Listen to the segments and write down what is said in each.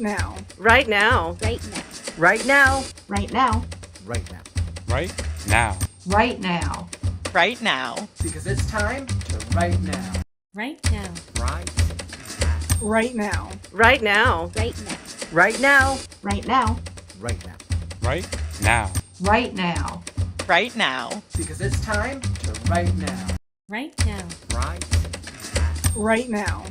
now. Right now. Right now. Right now. Right now. Right now. Right now. Right now. Right now. Because it's time to write now. Right now. Right. Right now. Right now. Right now. Right now. Right now. Right now. Right now. Right now. Right now. Because it's time to write now. Right now. Right. Right now.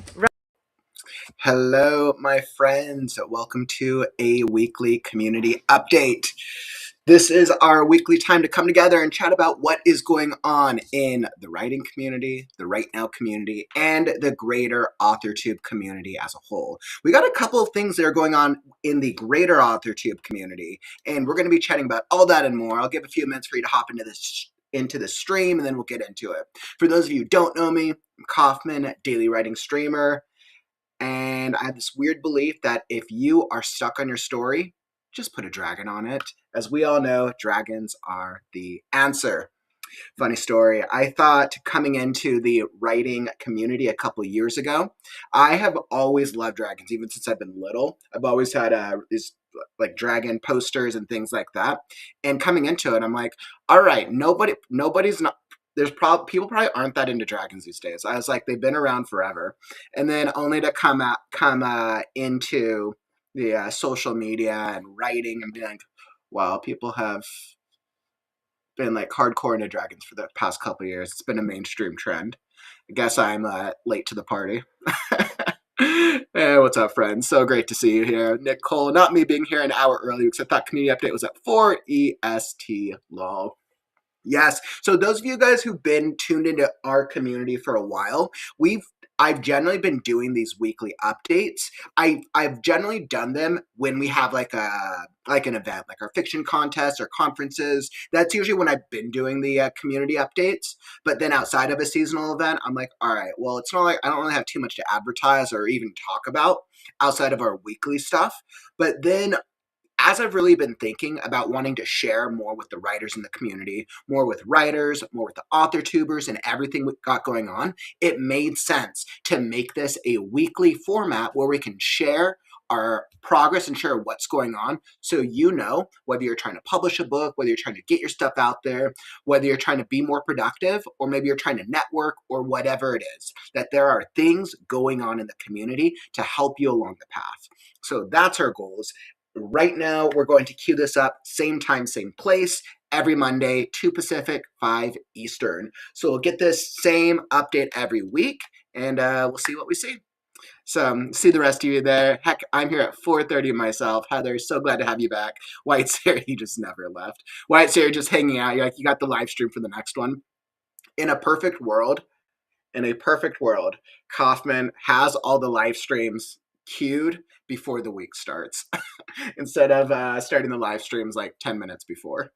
Hello, my friends. Welcome to a weekly community update. This is our weekly time to come together and chat about what is going on in the writing community, the WriteNow community, and the greater AuthorTube community as a whole. We got a couple of things that are going on in the greater AuthorTube community, and we're going to be chatting about all that and more. I'll give a few minutes for you to hop into the stream, and then we'll get into it. For those of you who don't know me, I'm Kaufman, daily writing streamer. And I have this weird belief that if you are stuck on your story, just put a dragon on it. As we all know, dragons are the answer. Funny story. I thought coming into the writing community a couple years ago, I have always loved dragons, even since I've been little. I've always had these like dragon posters and things like that. And coming into it, I'm like, all right, nobody's not. People probably aren't that into dragons these days. I was like, they've been around forever, and then only to come into the social media and writing and be like, wow, people have been like hardcore into dragons for the past couple of years. It's been a mainstream trend. I guess I'm late to the party. Hey, what's up, friends? So great to see you here. Nicole, not me being here an hour early because I thought community update was at 4 EST. Lol. Yes. So those of you guys who've been tuned into our community for a while, I've generally been doing these weekly updates. I've generally done them when we have like an event, like our fiction contest or conferences. That's usually when I've been doing the community updates. But then outside of a seasonal event, I'm like, all right, well, it's not like I don't really have too much to advertise or even talk about outside of our weekly stuff. But then as I've really been thinking about wanting to share more with the writers in the community, more with writers, more with the author tubers and everything we got going on, it made sense to make this a weekly format where we can share our progress and share what's going on. So you know, whether you're trying to publish a book, whether you're trying to get your stuff out there, whether you're trying to be more productive, or maybe you're trying to network or whatever it is, that there are things going on in the community to help you along the path. So that's our goals. Right now, we're going to queue this up, same time, same place, every Monday, 2 Pacific, 5 Eastern. So we'll get this same update every week, and we'll see what we see. So see the rest of you there. Heck, I'm here at 4:30 myself. Heather, so glad to have you back. White Sarah, you just never left. White Sarah just hanging out. You're like, you got the live stream for the next one. In a perfect world, Kaufman has all the live streams queued before the week starts instead of starting the live streams like 10 minutes before.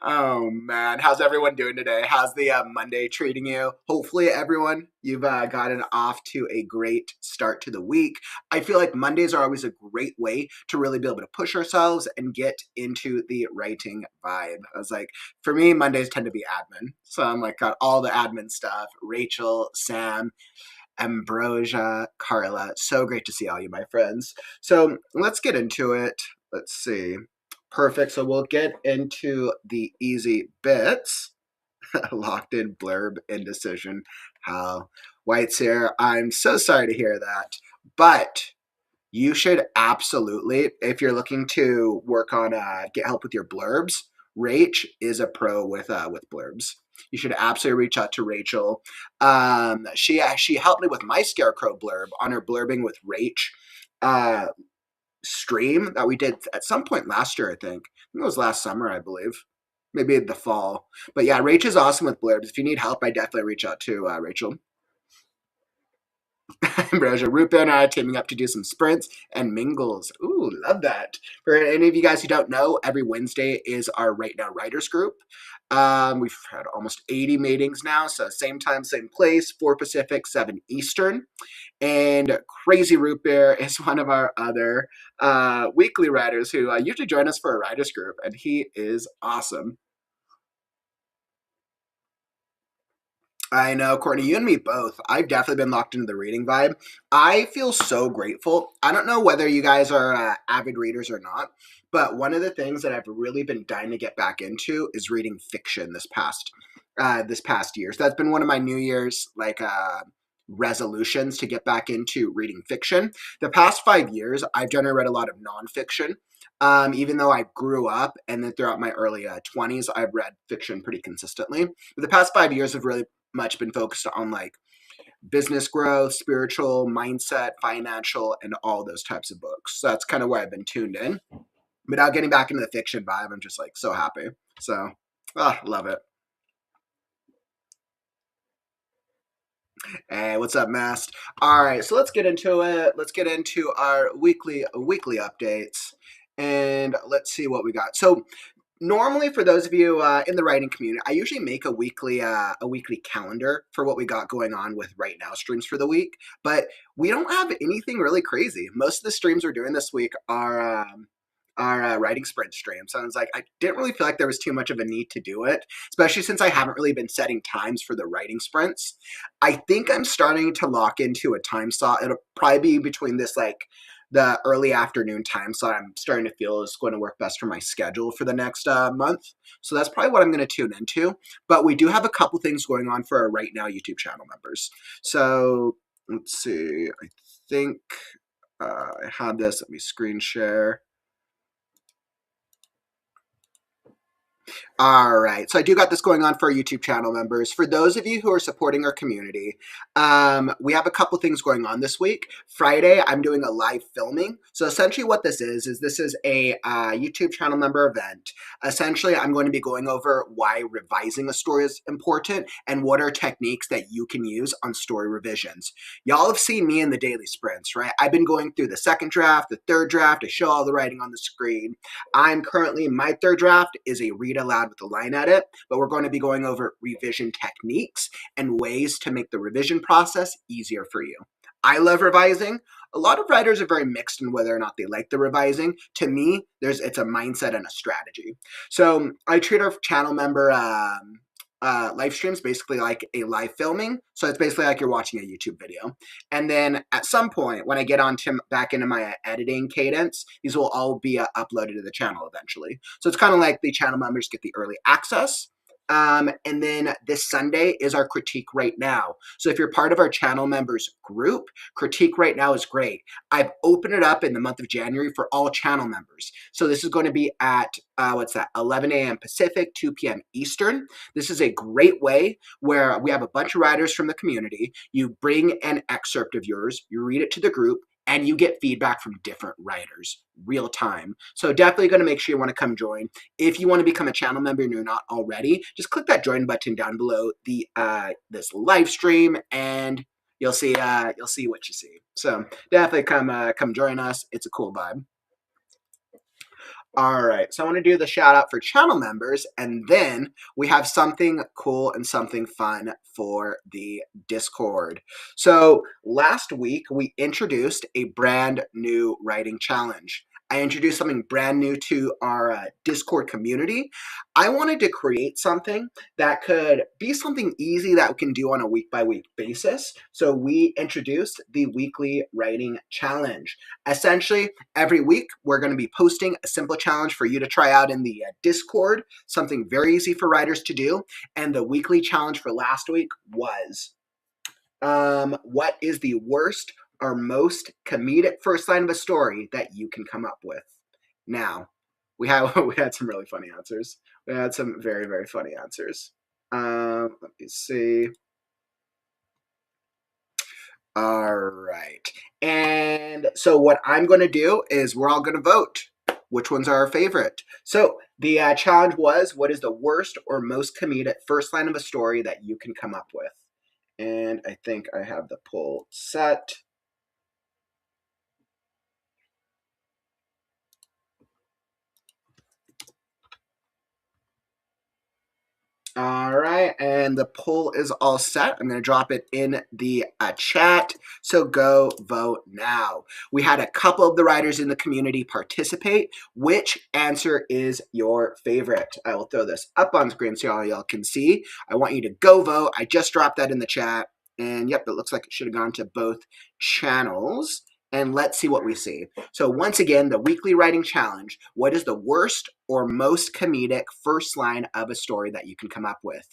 Oh man, how's everyone doing today? How's the Monday treating you? Hopefully everyone, you've gotten off to a great start to the week. I feel like Mondays are always a great way to really be able to push ourselves and get into the writing vibe. I was like, for me, Mondays tend to be admin. So I'm like, got all the admin stuff. Rachel, Sam, Ambrosia, Carla, so great to see all you, my friends. So let's get into it. Let's see. Perfect. So we'll get into the easy bits. Locked in blurb indecision. How White's here. I'm so sorry to hear that. But you should absolutely, if you're looking to work on get help with your blurbs, Rach is a pro with blurbs. You should absolutely reach out to Rachel. She helped me with my Scarecrow blurb on her Blurbing with Rach stream that we did at some point last year, I think. It was last summer, I believe. Maybe the fall. But yeah, Rach is awesome with blurbs. If you need help, I definitely reach out to Rachel. Ambrosia, Rupa and I are teaming up to do some sprints and mingles. Ooh, love that. For any of you guys who don't know, every Wednesday is our WriteNow Writers Group. We've had almost 80 meetings now, so same time, same place, 4 Pacific, 7 Eastern. And Crazy Root Bear is one of our other weekly writers who usually join us for a writers group, and he is awesome. I know, Courtney, you and me both. I've definitely been locked into the reading vibe. I feel so grateful. I don't know whether you guys are avid readers or not, but one of the things that I've really been dying to get back into is reading fiction this past year. So that's been one of my New Year's resolutions to get back into reading fiction. The past 5 years, I've generally read a lot of nonfiction. Even though I grew up and then throughout my early 20s, I've read fiction pretty consistently. But the past 5 years have really much been focused on like business growth, spiritual, mindset, financial, and all those types of books. So that's kind of where I've been tuned in. But now getting back into the fiction vibe, I'm just like so happy. So, love it. Hey, what's up, Mast? All right, so let's get into it. Let's get into our weekly updates, and let's see what we got. So normally, for those of you in the writing community, I usually make a weekly calendar for what we got going on with Right Now streams for the week. But we don't have anything really crazy. Most of the streams we're doing this week are writing sprint streams. So I was like, I didn't really feel like there was too much of a need to do it, especially since I haven't really been setting times for the writing sprints. I think I'm starting to lock into a time slot. It'll probably be between this the early afternoon time slot I'm starting to feel is going to work best for my schedule for the next month. So that's probably what I'm going to tune into. But we do have a couple things going on for our Right Now YouTube channel members. So let's see. I think I had this. Let me screen share. All right, so I do got this going on for our YouTube channel members. For those of you who are supporting our community, we have a couple things going on this week. Friday, I'm doing a live filming. So essentially what this is this is a YouTube channel member event. Essentially, I'm going to be going over why revising a story is important and what are techniques that you can use on story revisions. Y'all have seen me in the daily sprints, right? I've been going through the second draft, the third draft. I show all the writing on the screen. I'm currently, my third draft is a read aloud with a line edit, but we're going to be going over revision techniques and ways to make the revision process easier for you. I love revising. A lot of writers are very mixed in whether or not they like the revising. To me, it's a mindset and a strategy. So I treat our channel member live streams basically like a live filming. So it's basically like you're watching a YouTube video. And then at some point, when I get back into my editing cadence, these will all be uploaded to the channel eventually. So it's kind of like the channel members get the early access. And then this Sunday is our Critique Right Now. So if you're part of our channel members group, Critique Right Now is great. I've opened it up in the month of January for all channel members. So this is going to be at, 11 a.m. Pacific, 2 p.m. Eastern. This is a great way where we have a bunch of writers from the community. You bring an excerpt of yours, you read it to the group, and you get feedback from different writers real time. So definitely going to make sure you want to come join. If you want to become a channel member and you're not already, just click that join button down below the this live stream, and you'll see what you see. So definitely come join us. It's a cool vibe. All right, so I want to do the shout out for channel members, and then we have something cool and something fun for the Discord. So last week, we introduced a brand new writing challenge. I introduced something brand new to our Discord community. I wanted to create something that could be something easy that we can do on a week-by-week basis. So we introduced the weekly writing challenge. Essentially, every week, we're going to be posting a simple challenge for you to try out in the Discord, something very easy for writers to do. And the weekly challenge for last week was, what is the worst or most comedic first line of a story that you can come up with? Now, we had some really funny answers. We had some very, very funny answers. Let me see. All right. And so what I'm going to do is we're all going to vote. Which ones are our favorite? So the challenge was, what is the worst or most comedic first line of a story that you can come up with? And I think I have the poll set. All All right, and the poll is all set. I'm going to drop it in the chat, so go vote now. We had a couple of the writers in the community participate. Which answer is your favorite? I will throw this up on screen so y'all can see. I want you to go vote. I just dropped that in the chat, and yep, it looks like it should have gone to both channels. And let's see what we see. So once again, the weekly writing challenge. What is the worst or most comedic first line of a story that you can come up with?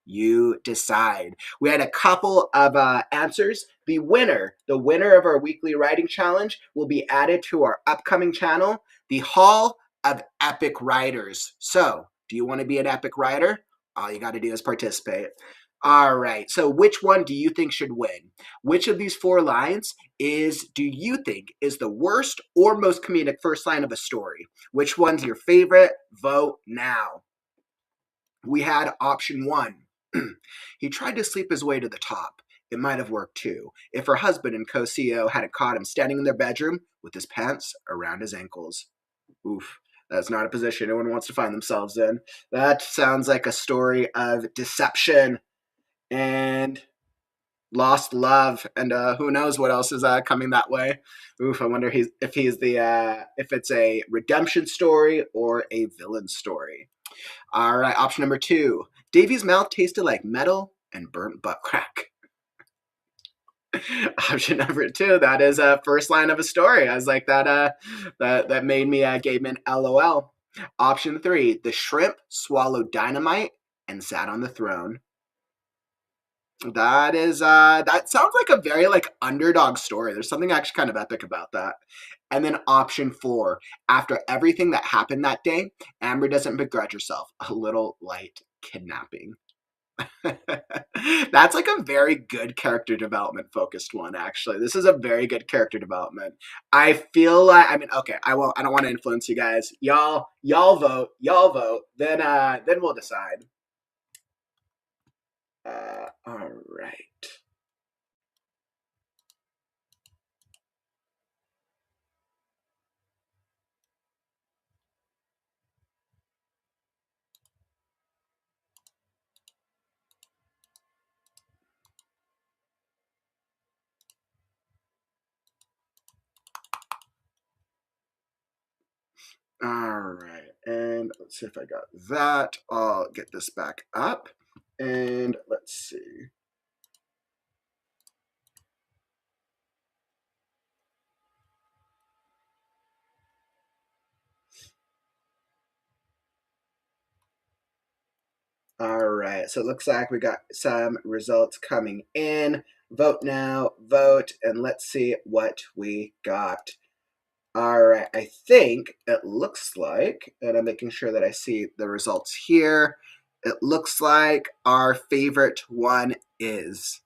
You decide. We had a couple of answers. The winner of our weekly writing challenge will be added to our upcoming channel, the Hall of Epic Writers. So, do you want to be an epic writer? All you got to do is participate. All right, so which one do you think should win? Which of these 4 lines do you think is the worst or most comedic first line of a story? Which one's your favorite? Vote now. We had option 1. He tried to sleep his way to the top. It might have worked too, if her husband and co-CEO hadn't caught him standing in their bedroom with his pants around his ankles. Oof. That's not a position anyone wants to find themselves in. That sounds like a story of deception and lost love, and who knows what else is coming that way. Oof, I wonder if it's a redemption story or a villain story. All right, option number 2. Davy's mouth tasted like metal and burnt butt crack. Option number 2, that is a first line of a story. I was like, that made me gave me an LOL. Option 3, the shrimp swallowed dynamite and sat on the throne. That is that sounds like a very underdog story. There's something actually kind of epic about that. And then option 4, after everything that happened that day, Amber doesn't begrudge herself a little light kidnapping. That's like a very good character development focused one, actually. This is a very good character development. I feel like, okay, I don't want to influence you guys. Y'all vote, then we'll decide. All right. All right, and let's see if I got that. I'll get this back up, and let's see. All right, so it looks like we got some results coming in. Vote now, vote, and let's see what we got. All right, I think it looks like, and I'm making sure that I see the results here. It looks like our favorite one is.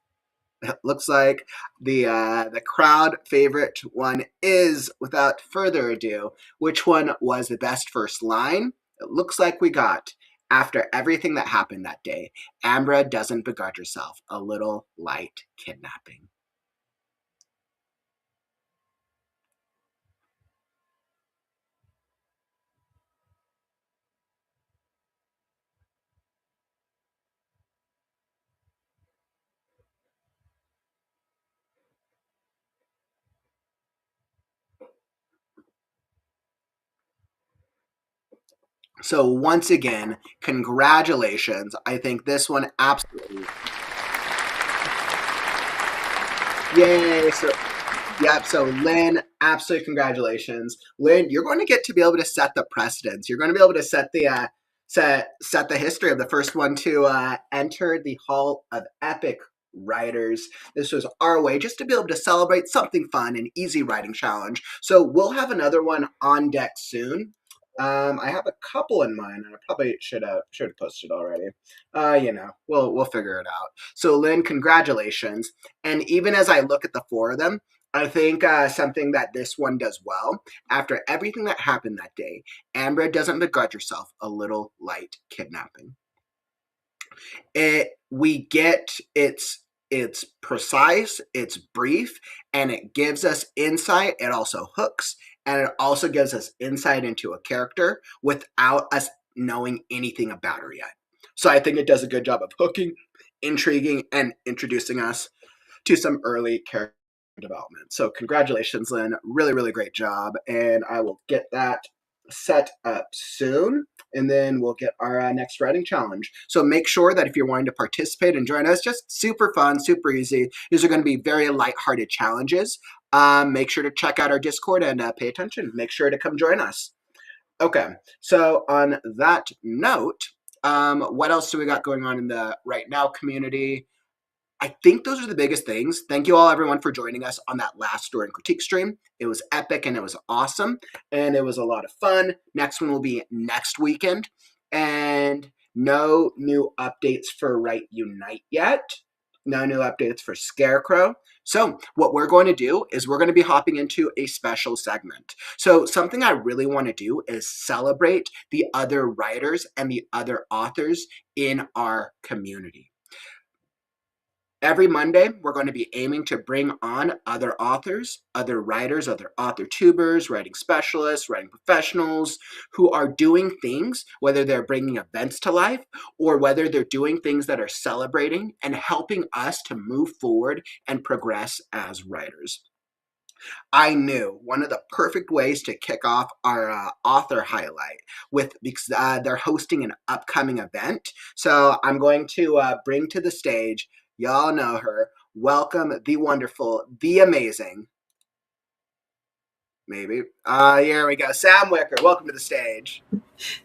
It looks like the crowd favorite one is, without further ado, which one was the best first line? It looks like we got, after everything that happened that day, Ambra doesn't begrudge herself a little light kidnapping. So once again, congratulations. I think this one absolutely. Yay. So Lynn, absolutely congratulations. Lynn, you're going to get to be able to set the precedence. You're going to be able to set the history of the first one to enter the Hall of Epic Writers. This was our way just to be able to celebrate something fun, an easy writing challenge. So we'll have another one on deck soon. I have a couple in mind, and I probably should have posted already. We'll figure it out. So Lynn, congratulations. And even as I look at the 4 of them, I think something that this one does well, after everything that happened that day, Ambra doesn't begrudge herself a little light kidnapping. It's precise, it's brief, and it gives us insight. It also hooks, and it also gives us insight into a character without us knowing anything about her yet. So I think it does a good job of hooking, intriguing, and introducing us to some early character development. So congratulations, Lynn. Really, really great job. And I will get that set up soon. And then we'll get our next writing challenge. So make sure that if you're wanting to participate and join us, just super fun, super easy. These are going to be very lighthearted challenges. Make sure to check out our Discord and pay attention. Make sure to come join us. Okay, so on that note, what else do we got going on in the Right Now community? I think those are the biggest things. Thank you all, everyone, for joining us on that last story and critique stream. It was epic and it was awesome and it was a lot of fun. Next one will be next weekend, and no new updates for Write Unite yet. No new updates for Scarecrow. So what we're going to do is we're going to be hopping into a special segment. So something I really want to do is celebrate the other writers and the other authors in our community. Every Monday, we're going to be aiming to bring on other authors, other writers, other author tubers, writing specialists, writing professionals who are doing things, whether they're bringing events to life or whether they're doing things that are celebrating and helping us to move forward and progress as writers. I knew one of the perfect ways to kick off our author highlight because they're hosting an upcoming event. So I'm going to bring to the stage, y'all know her, welcome the wonderful, the amazing, maybe. Here we go. Sam Wicker, welcome to the stage.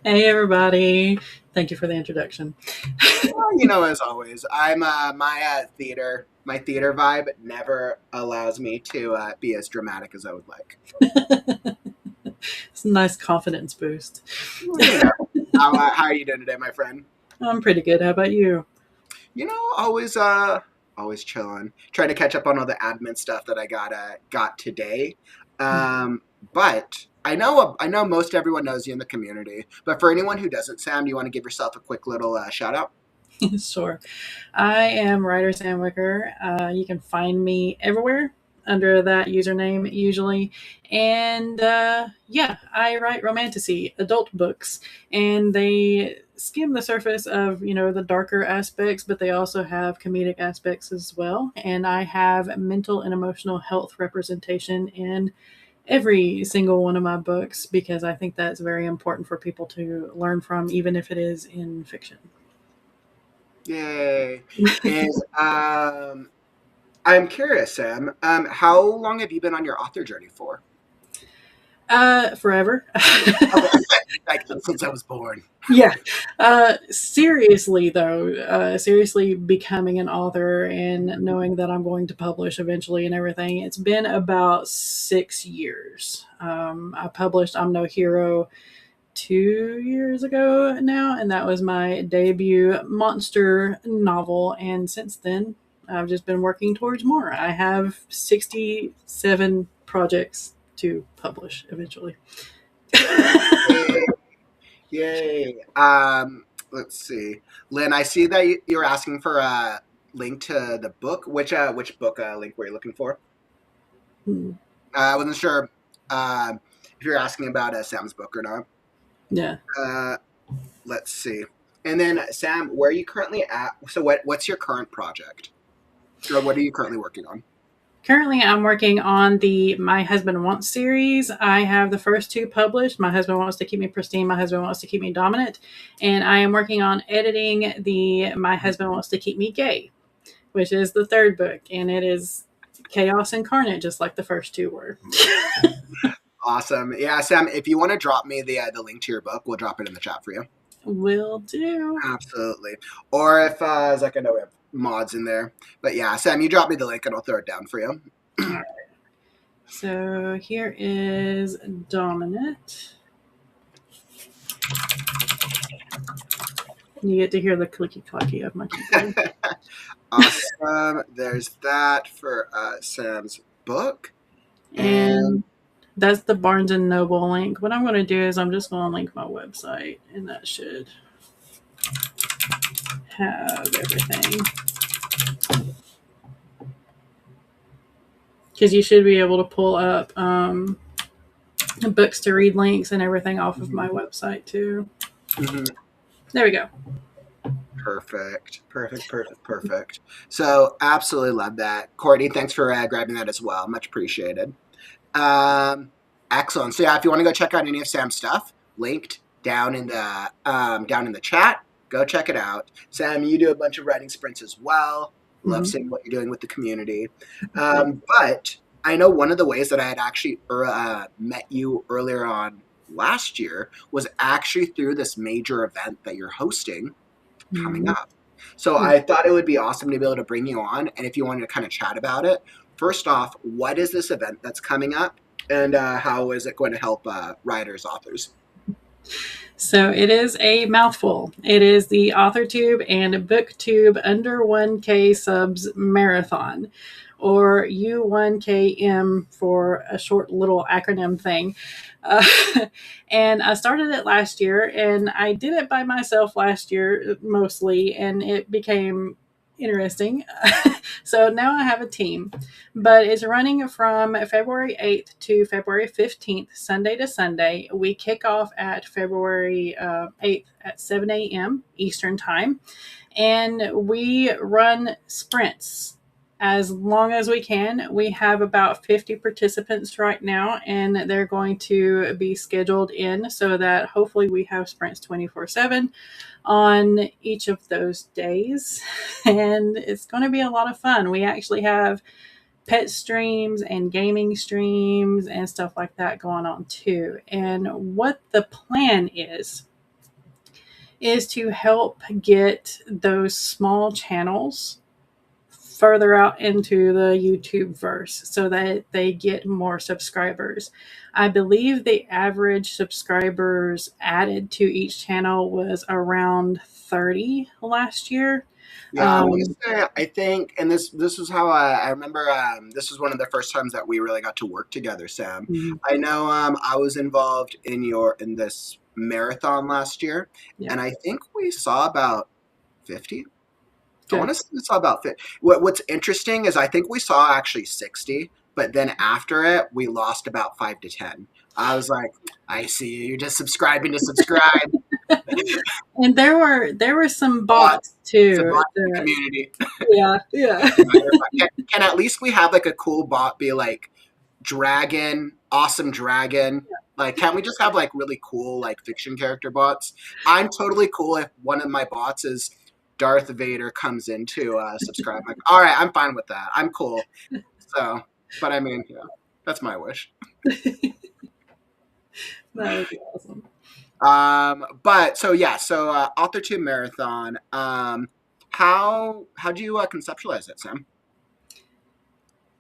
Hey, everybody. Thank you for the introduction. Well, as always, I'm my theater vibe never allows me to be as dramatic as I would like. It's a nice confidence boost. How are you doing today, my friend? I'm pretty good. How about you? Always chilling. Trying to catch up on all the admin stuff that I got today. But I know most everyone knows you in the community. But for anyone who doesn't, Sam, do you want to give yourself a quick little shout out? Sure. I am writer Sam Wicker. You can find me everywhere under that username usually. And I write romantasy, adult books, and they skim the surface of, the darker aspects, but they also have comedic aspects as well. And I have mental and emotional health representation in every single one of my books because I think that's very important for people to learn from, even if it is in fiction. Yay. And I'm curious, Sam, how long have you been on your author journey for? Forever. Like since I was born. Yeah. Seriously becoming an author and knowing that I'm going to publish eventually and everything, it's been about 6 years. I published I'm No Hero 2 years ago now, and that was my debut monster novel. And since then, I've just been working towards more. I have 67 projects to publish eventually. Yay. Let's see. Lynn, I see that you're asking for a link to the book. Which book link were you looking for? I wasn't sure if you're asking about Sam's book or not. Yeah. Let's see. And then Sam, where are you currently at? So what's your current project? Or what are you currently working on? Currently, I'm working on the My Husband Wants series. I have the first 2 published. My Husband Wants to Keep Me Pristine, My Husband Wants to Keep Me Dominant. And I am working on editing the My Husband Wants to Keep Me Gay, which is the 3rd book. And it is chaos incarnate, just like the first 2 were. Awesome. Yeah, Sam, if you want to drop me the link to your book, we'll drop it in the chat for you. Will do. Absolutely. Or if, Zach, I know we have mods in there. But yeah, Sam, you drop me the link and I'll throw it down for you. All right. So here is Dominant. You get to hear the clicky-clacky of my keyboard. Awesome. There's that for Sam's book. And that's the Barnes & Noble link. What I'm going to do is I'm just going to link my website, and that should have everything. Because you should be able to pull up books to read links and everything off of my website too. Mm-hmm. There we go. Perfect. So absolutely love that. Courtney, thanks for grabbing that as well. Much appreciated. Excellent. So yeah, if you want to go check out any of Sam's stuff, linked down in the chat. Go check it out. Sam, you do a bunch of writing sprints as well. Love seeing what you're doing with the community. But I know one of the ways that I had actually met you earlier on last year was actually through this major event that you're hosting coming up. So I thought it would be awesome to be able to bring you on. And if you wanted to kind of chat about it, first off, what is this event that's coming up? And how is it going to help writers, authors? So it is a mouthful. It is the AuthorTube and BookTube under 1K subs marathon, or U1KM for a short little acronym thing. And I started it last year, and I did it by myself last year mostly, and it became interesting. So now I have a team, but it's running from February 8th to February 15th, Sunday to Sunday. We kick off at February 8th at 7 a.m. Eastern Time, and we run sprints as long as we can. We have about 50 participants right now, and they're going to be scheduled in so that hopefully we have sprints 24/7 on each of those days. And it's going to be a lot of fun. We actually have pet streams and gaming streams and stuff like that going on too. And what the plan is to help get those small channels further out into the YouTube verse so that they get more subscribers. I believe the average subscribers added to each channel was around 30 last year. Yeah, I think, and this is how I remember. This was one of the first times that we really got to work together, Sam. I know I was involved in this marathon last year, and I think we saw about 50. I want to say we saw about 50. What's interesting is I think we saw actually 60, but then after it, we lost about 5 to 10. I was like, I see you. You're just subscribing to subscribe. And there were some bots too. It's a bot community. Yeah. Can at least we have like a cool bot be like dragon, awesome dragon? Like, can't we just have like really cool like fiction character bots? I'm totally cool if one of my bots is Darth Vader comes in to subscribe. Like, all right, I'm fine with that. I'm cool. So, but I mean, yeah, that's my wish. That would be awesome. But so AuthorTube Marathon. How do you conceptualize it, Sam?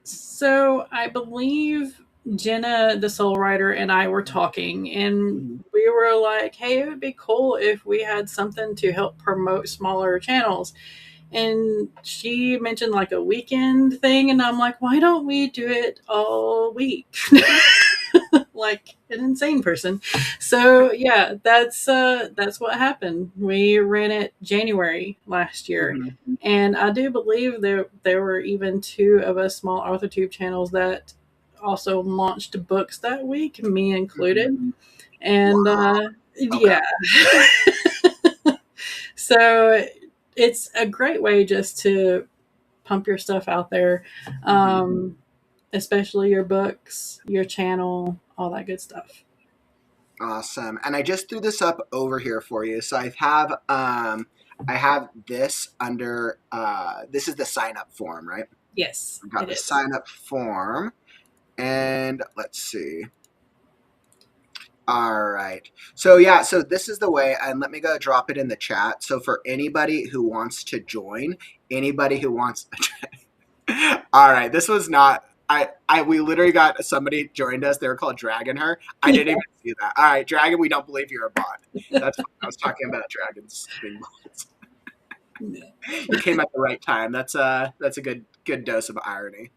So I believe Jenna, the soul writer, and I were talking, and we were like, hey, it would be cool if we had something to help promote smaller channels. And she mentioned like a weekend thing, and I'm like, why don't we do it all week? Like an insane person. So yeah, that's what happened. We ran it January last year, and I do believe there were even 2 of us small AuthorTube channels that also launched books that week, me included. And yeah. So it's a great way just to pump your stuff out there, especially your books, your channel, all that good stuff. Awesome. And I just threw this up over here for you. So I have this under this is the sign up form, right? Yes. I've got the sign up form. And let's see. All right. So yeah, so this is the way, and let me go drop it in the chat. So for anybody who wants to join, all right, this was not, we literally got somebody joined us. They were called Dragon Her. I didn't even see that. All right, Dragon, we don't believe you're a bot. That's fine. I was talking about dragons being bots. You came at the right time. That's a good dose of irony.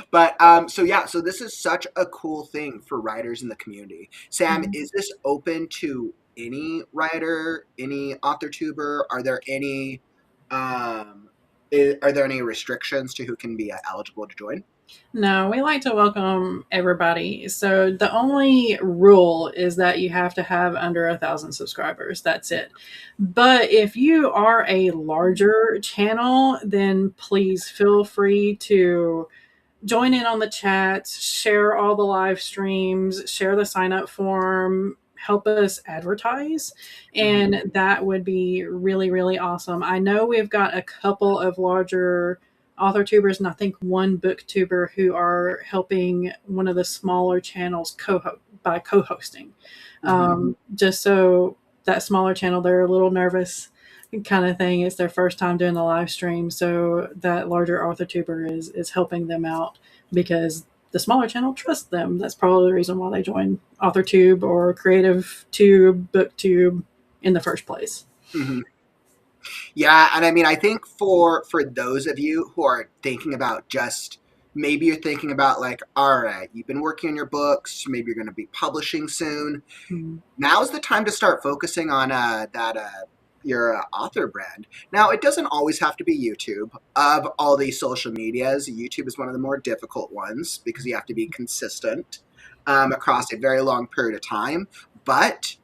But so this is such a cool thing for writers in the community. Sam, is this open to any writer, any author tuber? Are there any restrictions to who can be eligible to join? No, we like to welcome everybody. So the only rule is that you have to have under 1,000 subscribers. That's it. But if you are a larger channel, then please feel free to join in on the chats, share all the live streams, share the sign up form, help us advertise. And that would be really, really awesome. I know we've got a couple of larger author tubers and I think one booktuber who are helping one of the smaller channels by co-hosting. Just so that smaller channel, they're a little nervous kind of thing. It's their first time doing the live stream, so that larger author tuber is helping them out because the smaller channel trusts them. That's probably the reason why they joined AuthorTube or Creative Tube, BookTube in the first place. Mm-hmm. Yeah, and I mean, I think for those of you who are thinking about just maybe you're thinking about like, all right, you've been working on your books, maybe you're going to be publishing soon. Now's the time to start focusing on your author brand. Now, it doesn't always have to be YouTube. Of all these social medias, YouTube is one of the more difficult ones because you have to be consistent across a very long period of time, but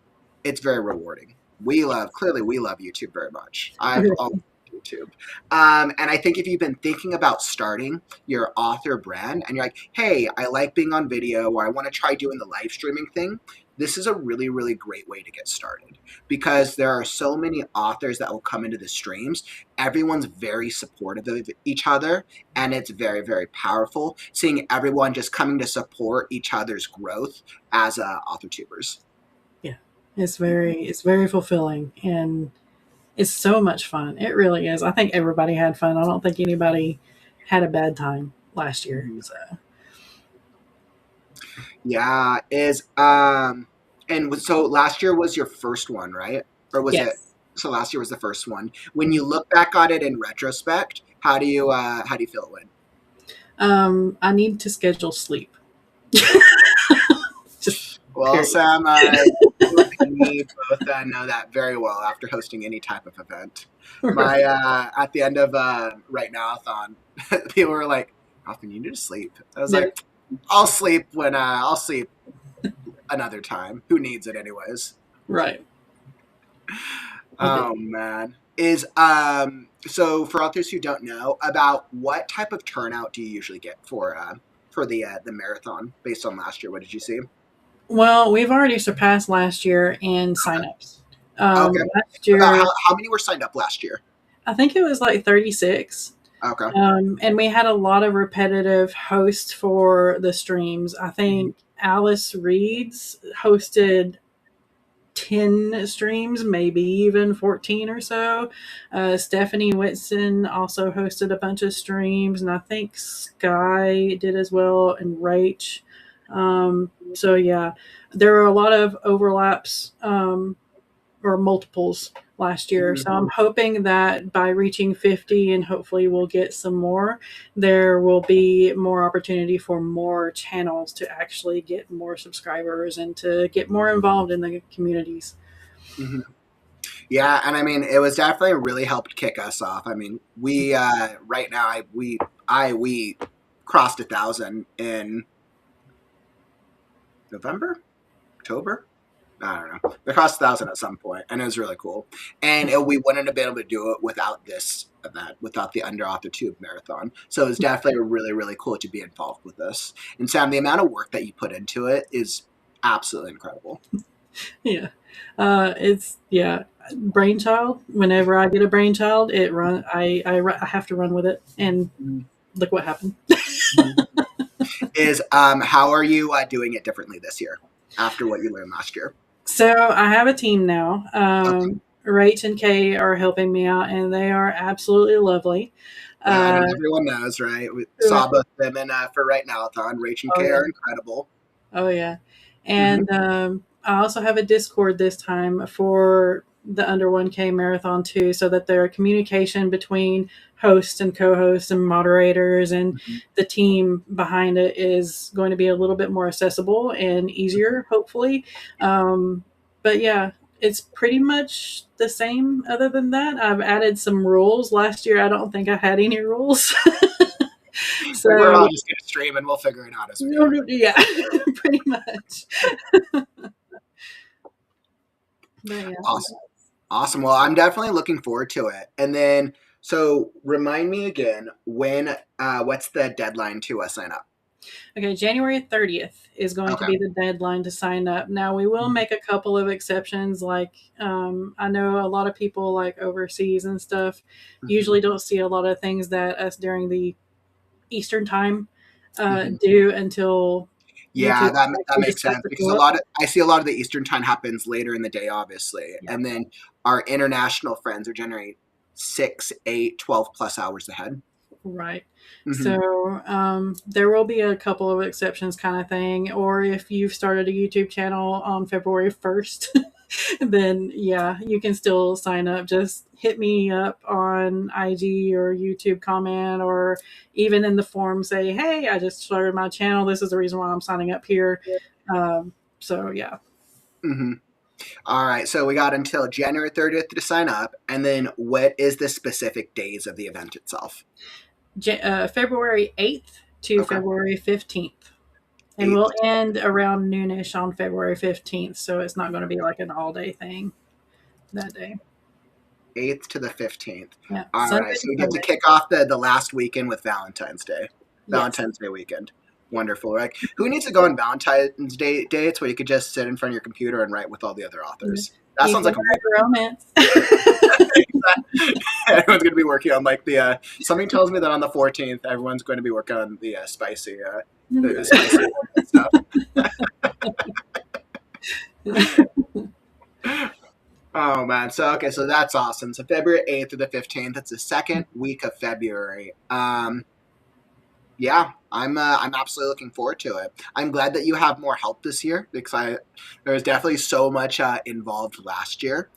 it's very rewarding. Clearly we love YouTube very much. I've always loved YouTube. And I think if you've been thinking about starting your author brand and you're like, hey, I like being on video or I want to try doing the live streaming thing, this is a really, really great way to get started because there are so many authors that will come into the streams. Everyone's very supportive of each other and it's very, very powerful seeing everyone just coming to support each other's growth as author tubers. It's very fulfilling and it's so much fun. It really is. I think everybody had fun. I don't think anybody had a bad time last year. So. Yeah, and so last year was your first one, right? Or was it? So last year was the first one. When you look back on it in retrospect, how do you feel it went? I need to schedule sleep. Well, period. Sam, you and me both know that very well after hosting any type of event. My at the end of WriteNow-a-thon, people were like, "Austin, you need to sleep." I was like, "I'll sleep when I'll sleep another time. Who needs it anyways?" Right. Oh man. So for authors who don't know, about what type of turnout do you usually get for the marathon based on last year? What did you see? Well, we've already surpassed last year in signups. Okay. Last year, how many were signed up last year? I think it was like 36. Okay. And we had a lot of repetitive hosts for the streams. I think Alice Reeds hosted 10 streams, maybe even 14 or so. Stephanie Whitson also hosted a bunch of streams, and I think Sky did as well, and Rach. So yeah, there were a lot of overlaps or multiples last year. So I'm hoping that by reaching 50 and hopefully we'll get some more, there will be more opportunity for more channels to actually get more subscribers and to get more involved in the communities. Mm-hmm. Yeah, and I mean, it was definitely really helped kick us off. I mean, we right now we crossed 1,000 in November, October. I don't know. We crossed 1,000 at some point, and it was really cool. And we wouldn't have been able to do it without this event, without the Under AuthorTube Marathon. So it was definitely really, really cool to be involved with this. And Sam, the amount of work that you put into it is absolutely incredible. Yeah. It's brainchild. Whenever I get a brainchild, I have to run with it, and look what happened. How are you doing it differently this year after what you learned last year? So I have a team now. Rach and Kay are helping me out, and they are absolutely lovely. Everyone knows, right? We saw both them for WriteNow-a-thon. Rach and Kay are incredible. Oh yeah, and I also have a Discord this time for the Under 1K Marathon too, so that there are communication between hosts and co-hosts and moderators, and the team behind it is going to be a little bit more accessible and easier, hopefully. But yeah, it's pretty much the same other than that. I've added some rules. Last year, I don't think I had any rules. We're all So, just gonna stream and we'll figure it out as we go. yeah, pretty much. But yeah. Awesome. Well, I'm definitely looking forward to it. And then, so remind me again when. What's the deadline to sign up? Okay, January 30th is going to Okay. be the deadline to sign up. Now, we will make a couple of exceptions. Like, I know a lot of people, like overseas and stuff, usually don't see a lot of things that us during the Eastern time do until Yeah, YouTube that actually makes decides sense to because pull up. I see a lot of the Eastern time happens later in the day, obviously, Yeah. and then our international friends are generally 6, 8, 12 plus hours ahead. Right. Mhm. So there will be a couple of exceptions kind of thing. Or if you've started a YouTube channel on February 1st, then yeah, you can still sign up. Just hit me up on IG or YouTube comment, or even in the forum say, hey, I just started my channel. This is the reason why I'm signing up here. So yeah. Mm-hmm. All right, so we got until January 30th to sign up, and then what is the specific days of the event itself? February 8th to Okay. February 15th. And 8th. we'll end around noonish on February 15th, so it's not going to be like an all-day thing that day. 8th to the 15th. Yeah. All Sunday right, so to we get to Sunday. kick off the last weekend with Valentine's Day. Yes. Valentine's Day weekend. Wonderful, right? Who needs to go on Valentine's Day dates where you could just sit in front of your computer and write with all the other authors? That sounds like a romance. everyone's going to be working on like the something tells me that on the 14th everyone's going to be working on the spicy stuff. Oh man, so okay, so that's awesome. So February 8th to the 15th, it's the second week of February. Yeah, I'm absolutely looking forward to it. I'm glad that you have more help this year because there was definitely so much involved last year.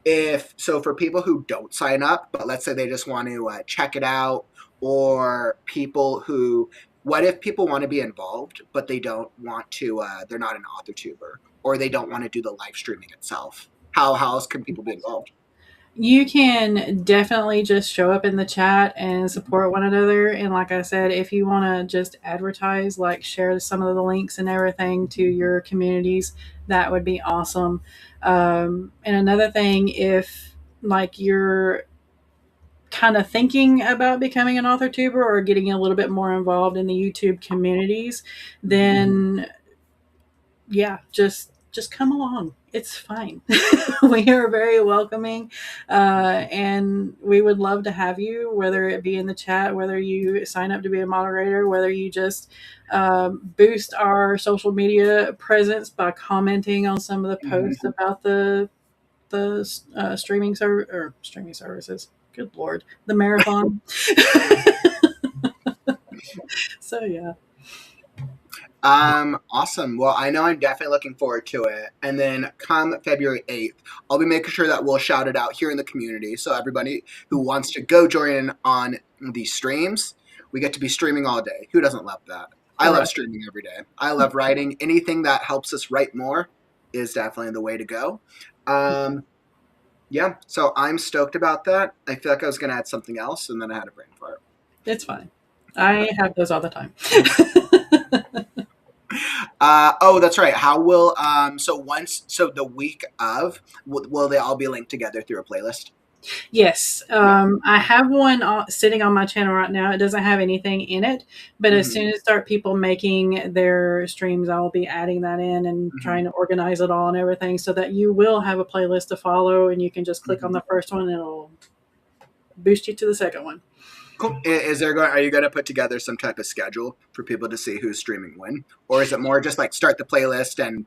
If so, for people who don't sign up, but let's say they just want to check it out, or people who, what if people want to be involved, but they don't want to, they're not an author tuber, or they don't want to do the live streaming itself? How else can people be involved? You can definitely just show up in the chat and support one another. And like I said, if you want to just advertise, like share some of the links and everything to your communities, that would be awesome. And another thing, if like you're kind of thinking about becoming an author tuber or getting a little bit more involved in the YouTube communities, then yeah, just come along. It's fine. We are very welcoming, and we would love to have you, whether it be in the chat, whether you sign up to be a moderator, whether you just boost our social media presence by commenting on some of the posts about the streaming services. Good Lord, the marathon. So yeah. Awesome. Well, I know I'm definitely looking forward to it. And then come February 8th, I'll be making sure that we'll shout it out here in the community. So everybody who wants to go join in on these streams, we get to be streaming all day. Who doesn't love that? I love streaming every day. I love writing. Anything that helps us write more is definitely the way to go. Yeah, so I'm stoked about that. I feel like I was going to add something else, and then I had a brain fart. It's fine. I have those all the time. Oh, that's right. How will so the week of will they all be linked together through a playlist? Yes. I have one sitting on my channel right now. It doesn't have anything in it, but as soon as start people making their streams, I will be adding that in and trying to organize it all and everything so that you will have a playlist to follow, and you can just click on the first one and it'll boost you to the second one. Cool. Are you going to put together some type of schedule for people to see who's streaming when, or is it more just like start the playlist and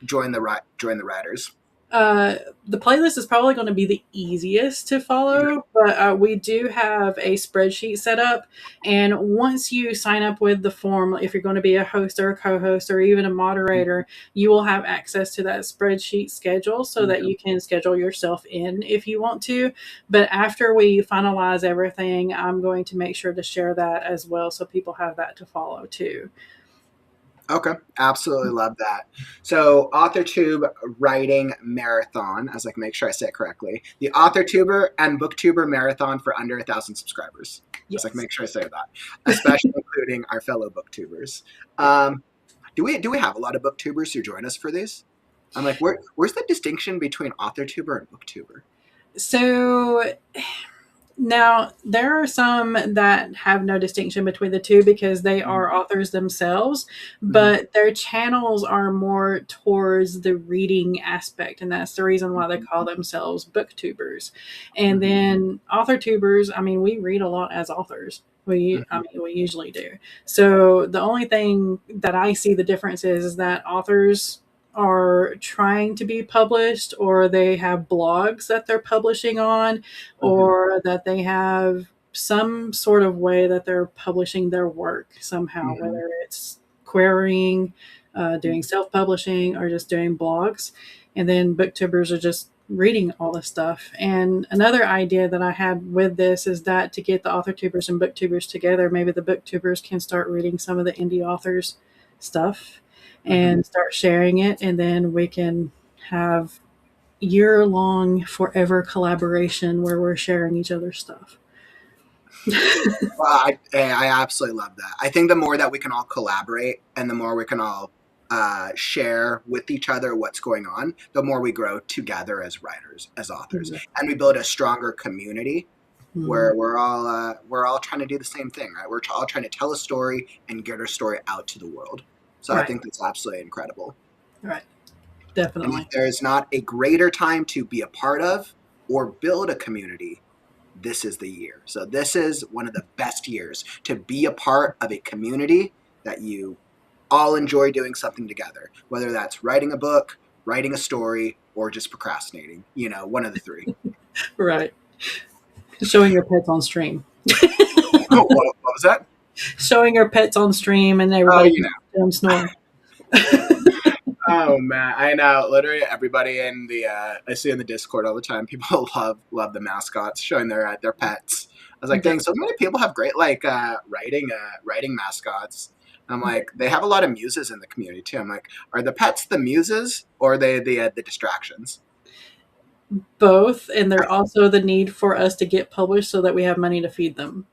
join the writers? The playlist is probably going to be the easiest to follow, but we do have a spreadsheet set up. And once you sign up with the form, if you're going to be a host or a co-host or even a moderator, you will have access to that spreadsheet schedule so that you can schedule yourself in if you want to. But after we finalize everything, I'm going to make sure to share that as well so people have that to follow too. Okay, absolutely love that. So, AuthorTube Writing Marathon, I was like, make sure I say it correctly. The AuthorTuber and BookTuber Marathon for under 1,000 subscribers. I was like, make sure I say that, especially including our fellow BookTubers. Do we have a lot of BookTubers who join us for these? I'm like, where's the distinction between AuthorTuber and BookTuber? So now there are some that have no distinction between the two because they are authors themselves, but their channels are more towards the reading aspect, and that's the reason why they call themselves booktubers. And then author-tubers, I mean, we read a lot as authors. We usually do. So the only thing that I see the difference is that authors are trying to be published, or they have blogs that they're publishing on, or that they have some sort of way that they're publishing their work somehow, whether it's querying, doing self-publishing, or just doing blogs. And then booktubers are just reading all this stuff. And another idea that I had with this is that to get the author-tubers and booktubers together, maybe the booktubers can start reading some of the indie authors' stuff and start sharing it, and then we can have year-long forever collaboration where we're sharing each other's stuff. Well, I absolutely love that. I think the more that we can all collaborate and the more we can all share with each other what's going on, the more we grow together as writers, as authors, and we build a stronger community where we're all trying to do the same thing, right? We're all trying to tell a story and get our story out to the world. So I think that's absolutely incredible. Right. And Definitely. if there's not a greater time to be a part of or build a community, this is the year. So this is one of the best years to be a part of a community that you all enjoy doing something together, whether that's writing a book, writing a story, or just procrastinating, one of the three. Right. Showing your pets on stream. Oh, what was that? Showing your pets on stream and everybody them snore. Oh man, I know. Literally everybody in the I see in the Discord all the time. People love the mascots showing their pets. I was like, dang, so many people have great writing mascots. I'm like, they have a lot of muses in the community too. I'm like, are the pets the muses or are they the distractions? Both, and they're also the need for us to get published so that we have money to feed them.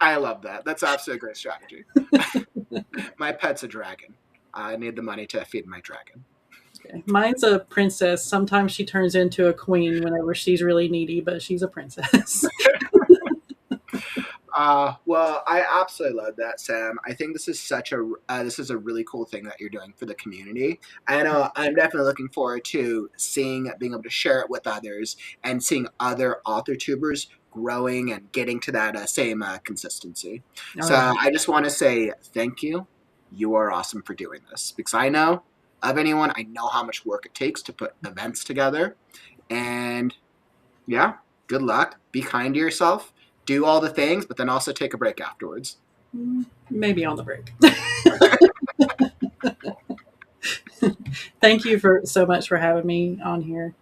I love that. That's absolutely a great strategy. My pet's a dragon. I need the money to feed my dragon. Okay. Mine's a princess. Sometimes she turns into a queen whenever she's really needy, but she's a princess. Well, I absolutely love that, Sam. I think this is a really cool thing that you're doing for the community. And I'm definitely looking forward to being able to share it with others and seeing other author tubers growing and getting to that same consistency. So I just want to say thank you. You are awesome for doing this, because I know how much work it takes to put events together. And yeah, good luck. Be kind to yourself. Do all the things, but then also take a break afterwards. Maybe on the break. Thank you so much for having me on here.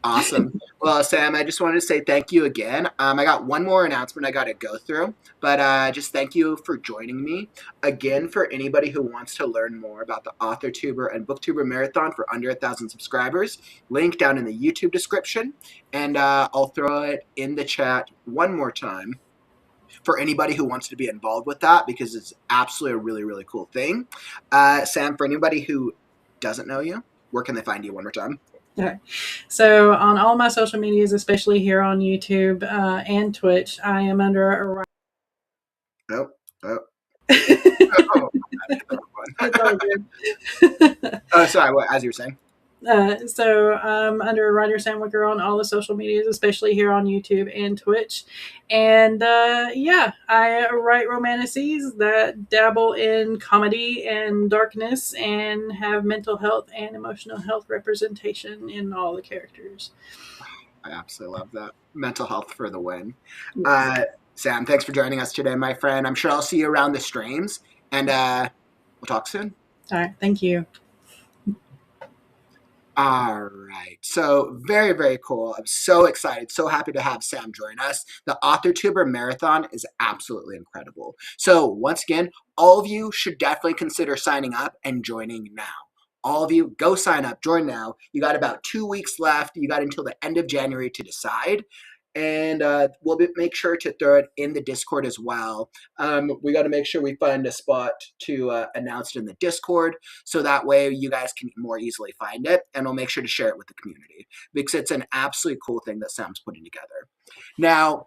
Awesome. Well, Sam, I just wanted to say thank you again. I got one more announcement I got to go through, but just thank you for joining me. Again, for anybody who wants to learn more about the AuthorTuber and BookTuber Marathon for under 1,000 subscribers, link down in the YouTube description, and I'll throw it in the chat one more time for anybody who wants to be involved with that, because it's absolutely a really, really cool thing. Sam, for anybody who doesn't know you, where can they find you one more time? Okay. So on all my social medias, especially here on YouTube and Twitch, I am under a... Oh. It's all good. Oh, sorry. What, as you were saying? So I'm under Writer Sam Wicker on all the social medias, especially here on YouTube and Twitch. And I write romanticides that dabble in comedy and darkness and have mental health and emotional health representation in all the characters. I absolutely love that. Mental health for the win. Yes. Sam, thanks for joining us today, my friend. I'm sure I'll see you around the streams, and we'll talk soon. All right. Thank you. All right. So very, very cool. I'm so excited. So happy to have Sam join us. The AuthorTuber Marathon is absolutely incredible. So once again, all of you should definitely consider signing up and joining now. All of you, go sign up, join now. You got about 2 weeks left. You got until the end of January to decide. And make sure to throw it in the Discord as well. We got to make sure we find a spot to announce it in the Discord, so that way you guys can more easily find it, and we'll make sure to share it with the community because it's an absolutely cool thing that Sam's putting together. Now,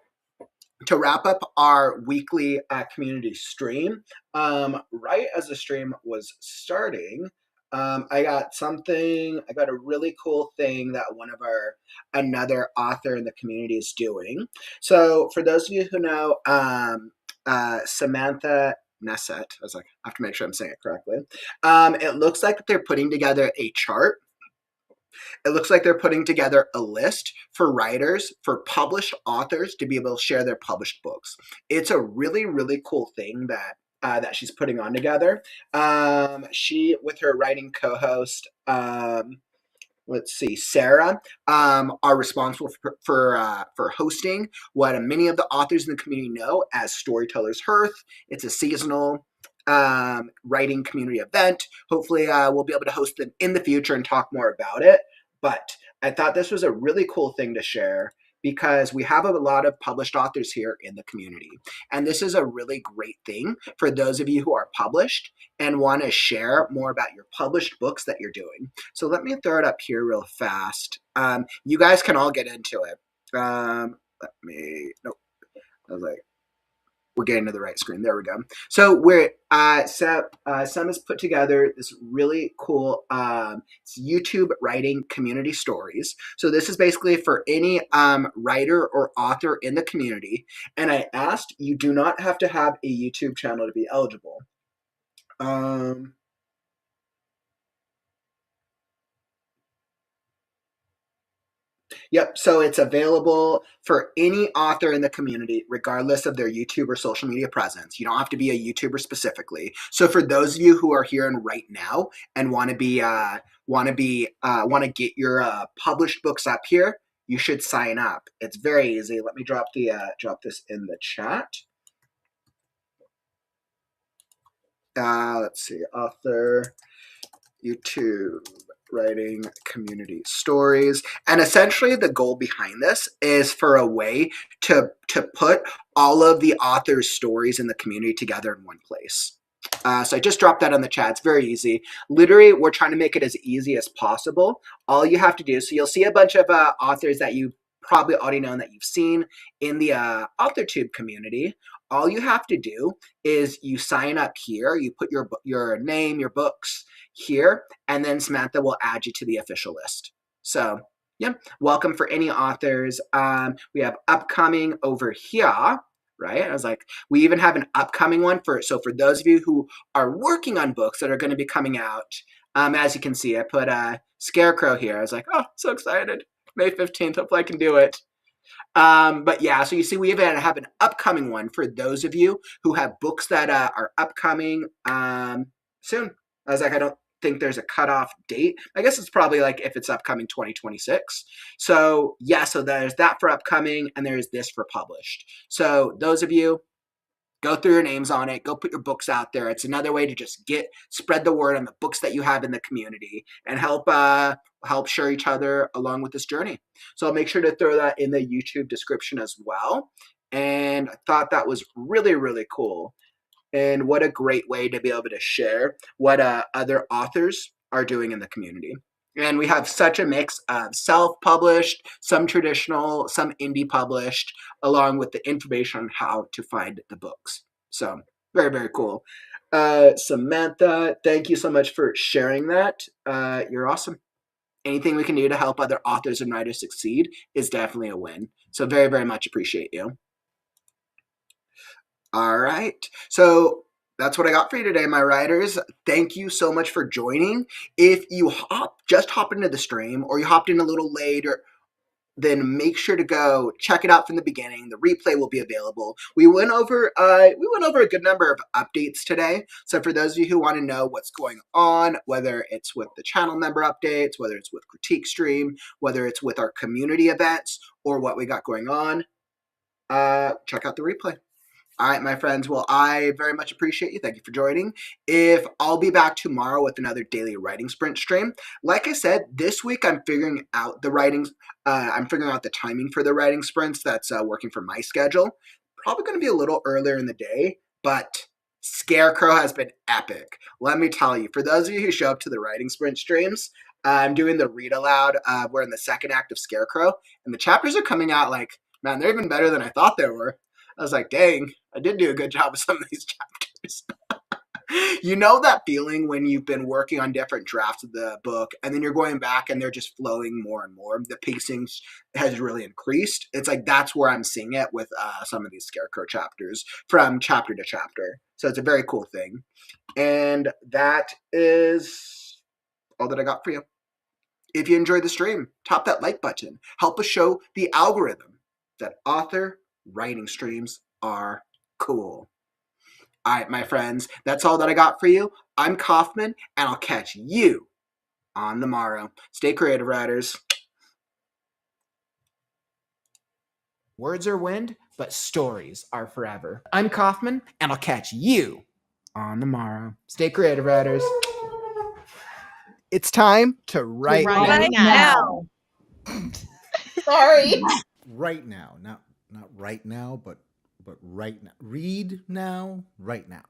to wrap up our weekly community stream, right as the stream was starting, I got a really cool thing that another author in the community is doing. So for those of you who know Samantha Nesset, I was like, I have to make sure I'm saying it correctly. It looks like they're putting together a chart. It looks like they're putting together a list for writers, for published authors to be able to share their published books. It's a really, really cool thing that she's putting on together. She, with her writing co-host, Sarah, are responsible for hosting what many of the authors in the community know as Storytellers Hearth. It's a seasonal writing community event. Hopefully we'll be able to host them in the future and talk more about it. But I thought this was a really cool thing to share because we have a lot of published authors here in the community. And this is a really great thing for those of you who are published and want to share more about your published books that you're doing. So let me throw it up here real fast. You guys can all get into it. Nope. I was like, we're getting to the right screen. There we go. So Sam has put together this really cool YouTube writing community stories. So this is basically for any writer or author in the community. And I asked, you do not have to have a YouTube channel to be eligible. Yep, so it's available for any author in the community, regardless of their YouTube or social media presence. You don't have to be a YouTuber specifically. So for those of you who are here and right now and want to get your published books up here, you should sign up. It's very easy. Let me drop this in the chat. Let's see, author, YouTube, writing community stories. And essentially the goal behind this is for a way to put all of the author's stories in the community together in one place. So I just dropped that on the chat. It's very easy. Literally, we're trying to make it as easy as possible. All you have to do, so you'll see a bunch of authors that you probably already know and that you've seen in the AuthorTube community. All you have to do is you sign up here. You put your name, your books here, and then Samantha will add you to the official list. So yeah, welcome for any authors. We have upcoming over here, right? I was like, we even have an upcoming one for those of you who are working on books that are going to be coming out. As you can see, I put a Scarecrow here. I was like, oh, so excited. May 15th, hopefully I can do it. But yeah, so you see we even have an upcoming one for those of you who have books that are upcoming soon. I was like, I don't think there's a cutoff date. I guess it's probably like if it's upcoming 2026. So yeah, so there's that for upcoming and there's this for published. So those of you, go through your names on it. Go put your books out there. It's another way to just spread the word on the books that you have in the community and help share each other along with this journey. So I'll make sure to throw that in the YouTube description as well. And I thought that was really, really cool. And what a great way to be able to share what other authors are doing in the community. And we have such a mix of self-published, some traditional, some indie published, along with the information on how to find the books. So very, very cool. Samantha, thank you so much for sharing that. You're awesome. Anything we can do to help other authors and writers succeed is definitely a win. So very, very much appreciate you. All right. So that's what I got for you today, my writers. Thank you so much for joining. If you just hop into the stream or you hopped in a little late then make sure to go check it out from the beginning. The replay will be available. We went over a good number of updates today. So for those of you who want to know what's going on, whether it's with the channel member updates, whether it's with Critique Stream, whether it's with our community events, or what we got going on, check out the replay. All right, my friends. Well, I very much appreciate you. Thank you for joining. I'll be back tomorrow with another daily writing sprint stream. Like I said, this week I'm figuring out the writings. I'm figuring out the timing for the writing sprints that's working for my schedule. Probably going to be a little earlier in the day, but Scarecrow has been epic. Let me tell you, for those of you who show up to the writing sprint streams, I'm doing the read aloud. We're in the second act of Scarecrow, and the chapters are coming out like, man, they're even better than I thought they were. I was like, dang, I did do a good job with some of these chapters. You know that feeling when you've been working on different drafts of the book and then you're going back and they're just flowing more and more. The pacing has really increased. It's like that's where I'm seeing it with some of these Scarecrow chapters from chapter to chapter. So it's a very cool thing. And that is all that I got for you. If you enjoyed the stream, tap that like button. Help us show the algorithm that author writing streams are cool. All right, my friends, that's all that I got for you. I'm Kaufman, and I'll catch you on the morrow. Stay creative, writers. Words are wind, but stories are forever. I'm Kaufman, and I'll catch you on the morrow. Stay creative, writers. It's time to write. Right now. Sorry. Right now, not right now, but right now. Read now, right now.